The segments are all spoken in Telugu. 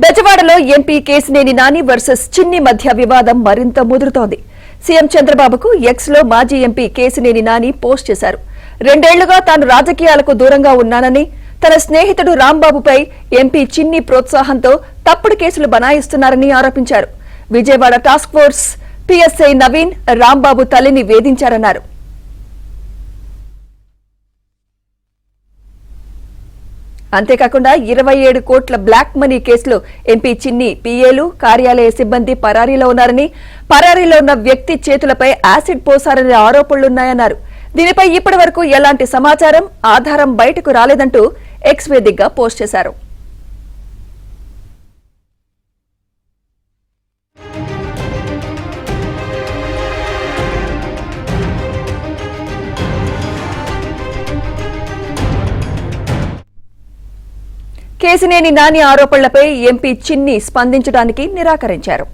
బెజవాడలో ఎంపీ కేశినేని నాని వర్సెస్ చిన్ని మధ్య వివాదం మరింత ముదురుతోంది. సీఎం చంద్రబాబుకు ఎక్స్ లో మాజీ ఎంపీ కేశినేని నాని పోస్ట్ చేశారు. 2 ఏళ్లుగా తాను రాజకీయాలకు దూరంగా ఉన్నానని, తన స్నేహితుడు రాంబాబుపై ఎంపీ చిన్ని ప్రోత్సాహంతో తప్పుడు కేసులు బనాయిస్తున్నారని ఆరోపించారు. విజయవాడ టాస్క్ ఫోర్స్ పీఎస్ఐ నవీన్ రాంబాబు తల్లిని వేధించారన్నారు. అంతేకాకుండా 27 కోట్ల బ్లాక్ మనీ కేసులో ఎంపీ చిన్ని పీఏలు, కార్యాలయ సిబ్బంది పరారీలో ఉన్నారని, పరారీలో ఉన్న వ్యక్తి చేతులపై యాసిడ్ పోసారనే ఆరోపణలున్నాయన్నారు. దీనిపై ఇప్పటి వరకు ఎలాంటి సమాచారం, ఆధారం బయటకు రాలేదంటూ ఎక్స్ వేదికగా పోస్ట్ చేశారు. కేశినేని నాని ఆరోపణలపై ఎంపీ చిన్ని స్పందించడానికి నిరాకరించారు.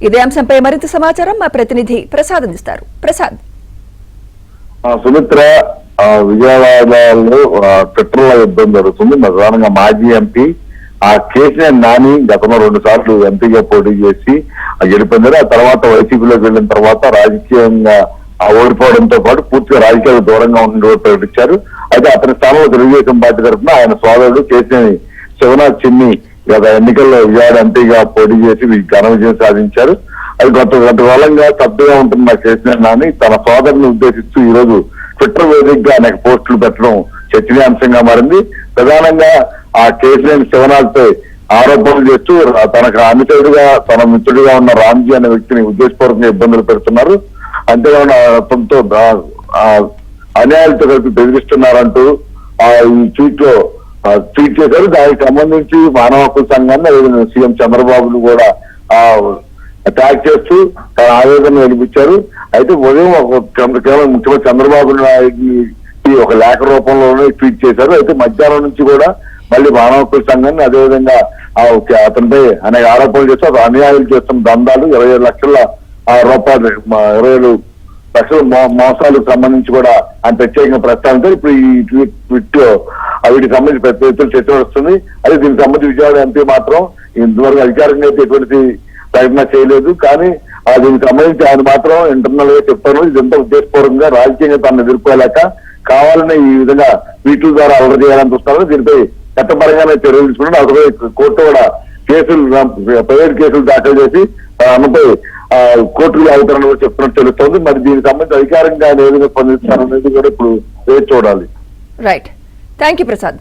ఇదే అంశంపై మరింత సమాచారం మా ప్రతినిధి ప్రసాద్ అందిస్తారు. ప్రసాద్. సుమిత్ర, విజయవాడలో పెట్రోల్ యుద్ధం జరుగుతుంది. ప్రధానంగా మాజీ ఎంపీ కేశినేని నాని గతంలో 2 సార్లు ఎంపీగా పోటీ చేసి గెలిపొందారు. ఆ తర్వాత వైసీపీలోకి వెళ్లిన తర్వాత రాజకీయంగా ఓడిపోవడంతో పాటు పూర్తిగా రాజకీయాలకు దూరంగా ఉండి ప్రకటించారు. అయితే అతని స్థానంలో తెలుగుదేశం పార్టీ తరఫున ఆయన సోదరుడు కేశినేని శివనాథ్ చిన్ని గత ఎన్నికల్లో విజయవాడ ఎంపీగా పోటీ చేసి ఘన విజయం సాధించారు. అది కొంతకాలంగా స్తబ్దుగా ఉంటున్న కేశినేని నాని తన సోదరుని ఉద్దేశిస్తూ ఈ రోజు ట్విట్టర్ వేదికగా అనేక పోస్టులు పెట్టడం చర్చనీయాంశంగా మారింది. ప్రధానంగా కేశినేని శివనాథ్ పై ఆరోపణలు చేస్తూ తనకు అనుచరుడుగా, తన మిత్రుడిగా ఉన్న రామ్జీ అనే వ్యక్తిని ఉద్దేశపూర్వకంగా ఇబ్బందులు పెడుతున్నారు, అంతేకాకుండా అతనితో అన్యాయాలతో కలిపి బెదిరిస్తున్నారంటూ ఈ ట్వీట్ చేశారు. దానికి సంబంధించి మానవ హక్కుల సంఘాన్ని సీఎం చంద్రబాబును కూడా ట్యాగ్ చేస్తూ తన ఆవేదన వెలిపించారు. అయితే ఉదయం కేవలం ముఖ్యమంత్రి చంద్రబాబు నాయుడికి ఒక లేఖ రూపంలోనే ట్వీట్ చేశారు. అయితే మధ్యాహ్నం నుంచి కూడా మళ్ళీ మానవ హక్కుల సంఘాన్ని, అదేవిధంగా అతనిపై అనేక ఆరోపణలు చేస్తూ అతను అన్యాయాలు చేస్తున్న దందాలు 27 లక్షల రూపాయలు, 27 లక్షల మోసాలకు సంబంధించి కూడా ఆయన ప్రత్యేకంగా ప్రస్తావించారు. ఇప్పుడు ఈ ట్వీట్ వీటికి సంబంధించి పెద్ద ఎత్తున చర్చ వస్తుంది. అదే దీనికి సంబంధించి విజయవాడ ఎంపీ మాత్రం ఇంతవరకు అధికారికంగా అయితే ఎటువంటి ప్రకటన చేయలేదు. కానీ దీనికి సంబంధించి ఆయన మాత్రం ఇంటర్నల్ గా చెప్తారు, ఇదంతా ఉద్దేశపూర్వకంగా రాజకీయంగా తనను ఎదుర్కోలేక కావాలని ఈ విధంగా ట్వీట్ల ద్వారా అలవాటు చేయాలని చూస్తున్నారు. దీనిపై చట్టపరంగానే చర్యలు తీసుకున్నారు. అసలు కోర్టు కూడా ప్రైవేట్ కేసులు దాఖలు చేసి అన్నపై కోర్టులు అవుతారని కూడా చెప్తున్నట్టు తెలుస్తోంది. మరి దీనికి సంబంధించి అధికారంగా ఆయన ఏ విధంగా స్పందిస్తారనేది కూడా ఇప్పుడు వేచి చూడాలి. రైట్. Thank you Prasad.